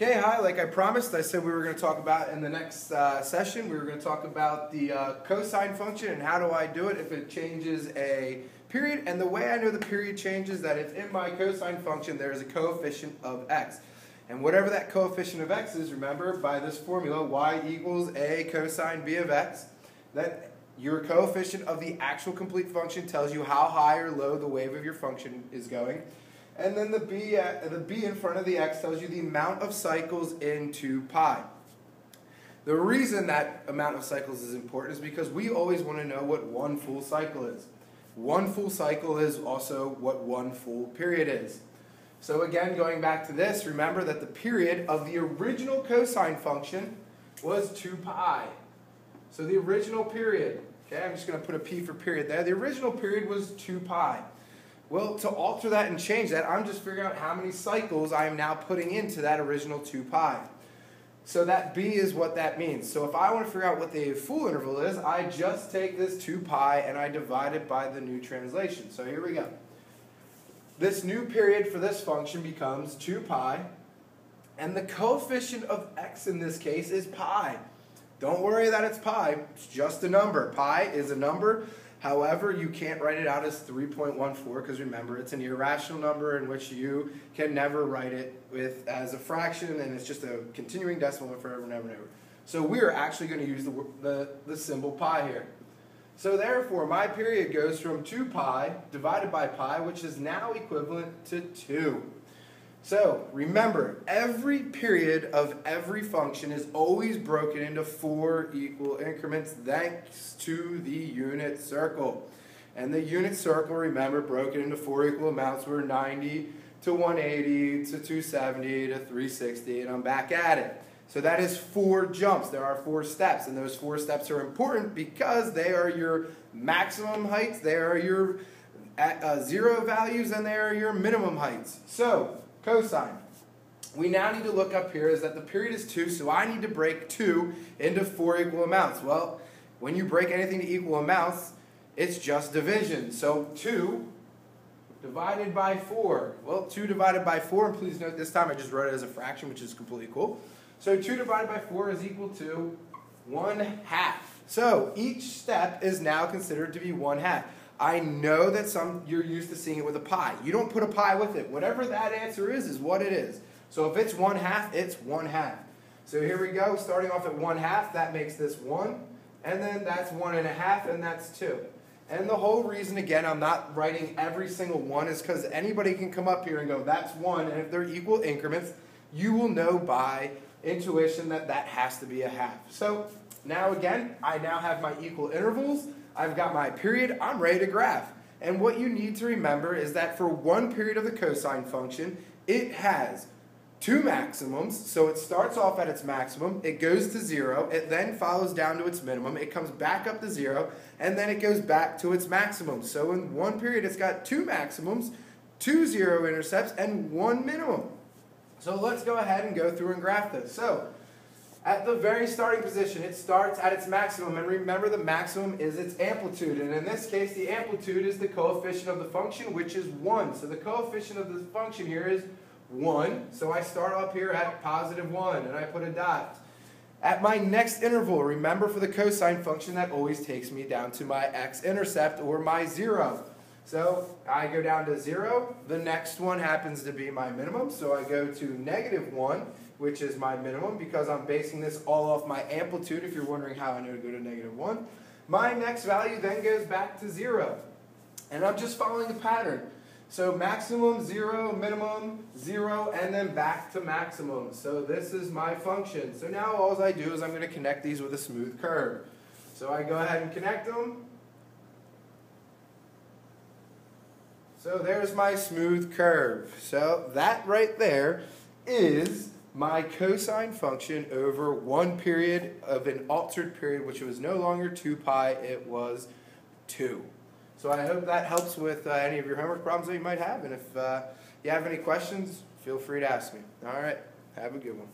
Okay, hi, like I promised, I said we were going to talk about in the next session, we were going to talk about the cosine function and how do I do it if it changes a period. And the way I know the period changes is that if in my cosine function there is a coefficient of x. And whatever that coefficient of x is, remember by this formula, y equals a cosine b of x, that your coefficient of the actual complete function tells you how high or low the wave of your function is going. And then the b in front of the x tells you the amount of cycles into pi. The reason that amount of cycles is important is because we always want to know what one full cycle is. One full cycle is also what one full period is. So again, going back to this, remember that the period of the original cosine function was 2 pi. So the original period, okay, I'm just going to put a p for period there. The original period was 2 pi. Well, to alter that and change that, I'm just figuring out how many cycles I am now putting into that original 2 pi. So that b is what that means. So if I want to figure out what the full interval is, I just take this 2 pi and I divide it by the new translation. So here we go. This new period for this function becomes 2 pi, and the coefficient of x in this case is pi. Don't worry that it's pi, it's just a number. Pi is a number. However, you can't write it out as 3.14 because remember, it's an irrational number in which you can never write it as a fraction, and it's just a continuing decimal forever and ever and ever. So we are actually going to use the symbol pi here. So therefore, my period goes from 2 pi divided by pi, which is now equivalent to 2. So remember, every period of every function is always broken into 4 equal increments thanks to the unit circle. And the unit circle, remember, broken into 4 equal amounts were 90 to 180 to 270 to 360, and I'm back at it. So that is 4 jumps. There are 4 steps, and those 4 steps are important because they are your maximum heights, they are your zero values, and they are your minimum heights. So cosine. We now need to look up here is that the period is 2, so I need to break 2 into 4 equal amounts. Well, when you break anything to equal amounts, it's just division. So 2 divided by 4. Well, 2 divided by 4, and please note this time I just wrote it as a fraction, which is completely cool. So 2 divided by 4 is equal to 1/2. So each step is now considered to be 1/2. I know that you're used to seeing it with a pi. You don't put a pi with it. Whatever that answer is what it is. So if it's 1/2, it's 1/2. So here we go, starting off at 1/2, that makes this 1. And then that's 1.5, and that's 2. And the whole reason, again, I'm not writing every single one is because anybody can come up here and go, that's 1. And if they're equal increments, you will know by intuition that that has to be a half. So now again, I now have my equal intervals. I've got my period, I'm ready to graph. And what you need to remember is that for one period of the cosine function, it has 2 maximums. So it starts off at its maximum, it goes to 0, it then follows down to its minimum, it comes back up to 0, and then it goes back to its maximum. So in one period, it's got 2 maximums, 2 zero intercepts, and 1 minimum. So let's go ahead and go through and graph this. So at the very starting position, it starts at its maximum, and remember the maximum is its amplitude, and in this case the amplitude is the coefficient of the function, which is 1. So the coefficient of the function here is 1, so I start up here at +1, and I put a dot. At my next interval, remember for the cosine function that always takes me down to my x-intercept or my 0. So I go down to 0, the next one happens to be my minimum, so I go to -1, which is my minimum because I'm basing this all off my amplitude, if you're wondering how I know to go to -1. My next value then goes back to 0, and I'm just following a pattern. So maximum, 0, minimum, 0, and then back to maximum. So this is my function. So now all I do is I'm going to connect these with a smooth curve. So I go ahead and connect them. So there's my smooth curve. So that right there is my cosine function over one period of an altered period, which was no longer 2 pi, it was 2. So I hope that helps with any of your homework problems that you might have. And if you have any questions, feel free to ask me. All right, have a good one.